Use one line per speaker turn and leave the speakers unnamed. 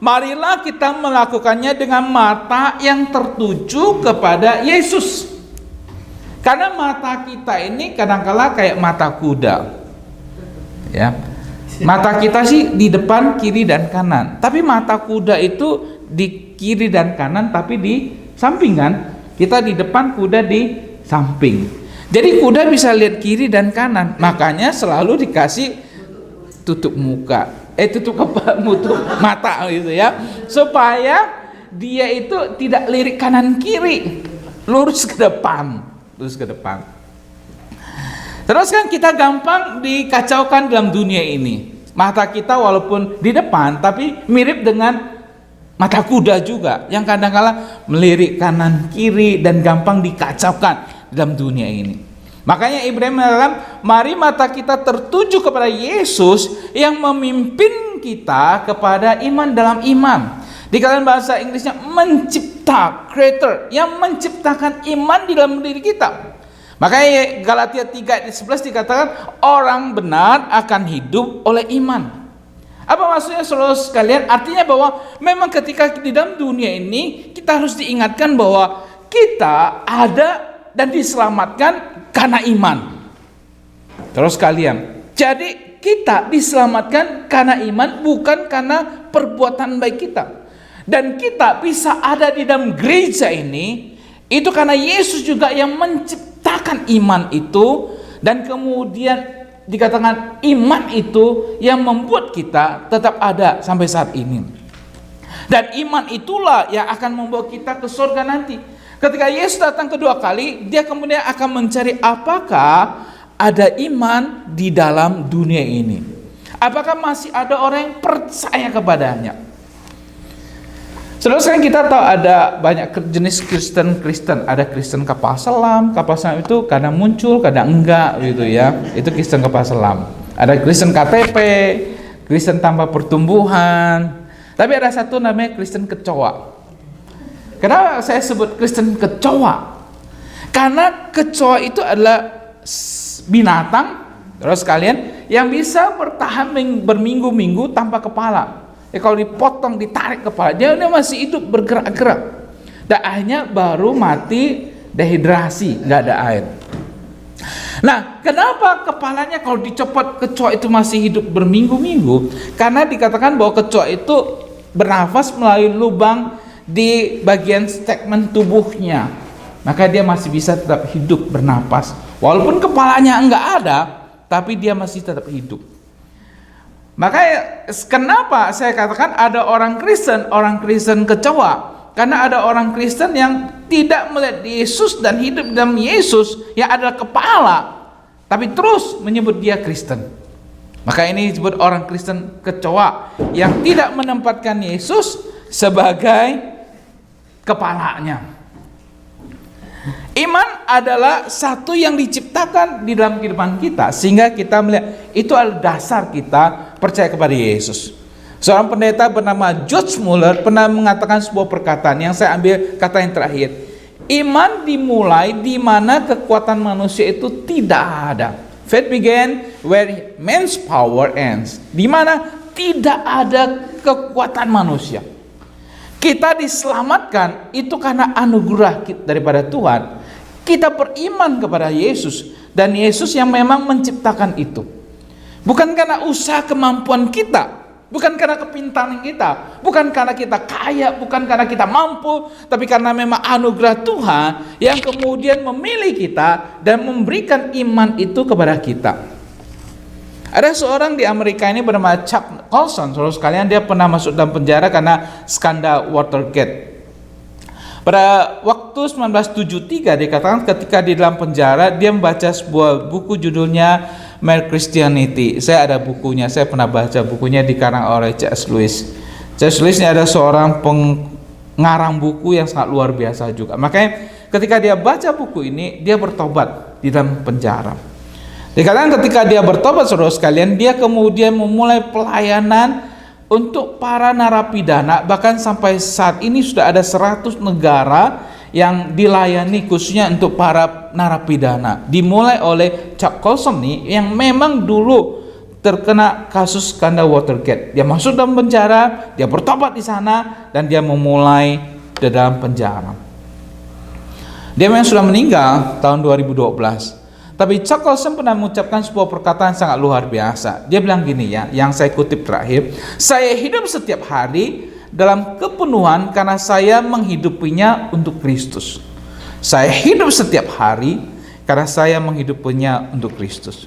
marilah kita melakukannya dengan mata yang tertuju kepada Yesus. Karena mata kita ini kadang-kala kayak mata kuda. Ya. Mata kita sih di depan, kiri dan kanan. Tapi mata kuda itu di kiri dan kanan, tapi di samping kan? Kita di depan, kuda di samping. Jadi kuda bisa lihat kiri dan kanan. Makanya selalu dikasih tutup muka. Tutup mata gitu ya. Supaya dia itu tidak lirik kanan kiri, lurus ke depan. Terus kan kita gampang dikacaukan dalam dunia ini. Mata kita walaupun di depan tapi mirip dengan mata kuda juga, yang kadang-kala melirik kanan kiri dan gampang dikacaukan dalam dunia ini. Makanya Ibrahim mengatakan, mari mata kita tertuju kepada Yesus yang memimpin kita kepada iman dalam iman. Dikatakan bahasa Inggrisnya mencipta, creator, yang menciptakan iman di dalam diri kita. Makanya Galatia 3:11 dikatakan orang benar akan hidup oleh iman. Apa maksudnya saudara sekalian? Artinya bahwa memang ketika di dalam dunia ini kita harus diingatkan bahwa kita ada dan diselamatkan karena iman. Terus sekalian, jadi kita diselamatkan karena iman, bukan karena perbuatan baik kita. Dan kita bisa ada di dalam gereja ini itu karena Yesus juga yang menciptakan iman itu, dan kemudian dikatakan iman itu yang membuat kita tetap ada sampai saat ini. Dan iman itulah yang akan membawa kita ke surga nanti. Ketika Yesus datang kedua kali, dia kemudian akan mencari apakah ada iman di dalam dunia ini. Apakah masih ada orang yang percaya kepadanya? Saudara sekarang kita tahu ada banyak jenis Kristen. Ada Kristen kapal selam itu kadang muncul, kadang enggak gitu ya. Itu Kristen kapal selam. Ada Kristen KTP, Kristen tanpa pertumbuhan. Tapi ada satu namanya Kristen kecoa. Kenapa saya sebut Kristen kecoa? Karena kecoa itu adalah binatang, terus kalian, yang bisa bertahan berminggu-minggu tanpa kepala. Kalau dipotong, ditarik kepala, dia masih hidup, bergerak-gerak. Dan akhirnya baru mati dehidrasi, nggak ada air. Nah, kenapa kepalanya kalau dicopot kecoa itu masih hidup berminggu-minggu? Karena dikatakan bahwa kecoa itu bernafas melalui lubang di bagian segmen tubuhnya. Maka dia masih bisa tetap hidup bernapas. Walaupun kepalanya nggak ada, tapi dia masih tetap hidup. Makanya kenapa saya katakan ada orang Kristen kecoa? Karena ada orang Kristen yang tidak melihat Yesus dan hidup dalam Yesus yang adalah kepala, tapi terus menyebut dia Kristen. Maka ini disebut orang Kristen kecoa yang tidak menempatkan Yesus sebagai kepalanya. Iman adalah satu yang diciptakan di dalam kehidupan kita, sehingga kita melihat itu adalah dasar kita percaya kepada Yesus. Seorang pendeta bernama George Muller pernah mengatakan sebuah perkataan yang saya ambil kata yang terakhir. Iman dimulai di mana kekuatan manusia itu tidak ada. Faith began where man's power ends. Di mana tidak ada kekuatan manusia. Kita diselamatkan itu karena anugerah daripada Tuhan. Kita beriman kepada Yesus, dan Yesus yang memang menciptakan itu. Bukan karena usaha kemampuan kita, bukan karena kepintaran kita, bukan karena kita kaya, bukan karena kita mampu, tapi karena memang anugerah Tuhan yang kemudian memilih kita dan memberikan iman itu kepada kita. Ada seorang di Amerika ini bernama Chuck Colson, saudara sekalian, dia pernah masuk dalam penjara karena skandal Watergate. Pada waktu 1973 dikatakan ketika di dalam penjara dia membaca sebuah buku judulnya Mere Christianity. Saya ada bukunya, saya pernah baca bukunya, dikarang oleh C.S. Lewis. C.S. Lewis ini ada seorang pengarang buku yang sangat luar biasa juga. Makanya ketika dia baca buku ini, dia bertobat di dalam penjara. Dikatakan ketika dia bertobat, saudara sekalian, dia kemudian memulai pelayanan untuk para narapidana. Bahkan sampai saat ini sudah ada 100 negara yang dilayani khususnya untuk para narapidana. Dimulai oleh Chuck Colson nih, yang memang dulu terkena kasus skandal Watergate. Dia masuk dalam penjara, dia bertobat di sana, dan dia memulai di dalam penjara. Dia memang sudah meninggal tahun 2012. Tapi Chuck Colson pernah mengucapkan sebuah perkataan sangat luar biasa. Dia bilang gini ya, yang saya kutip terakhir, saya hidup setiap hari dalam kepenuhan karena saya menghidupinya untuk Kristus. Saya hidup setiap hari karena saya menghidupinya untuk Kristus.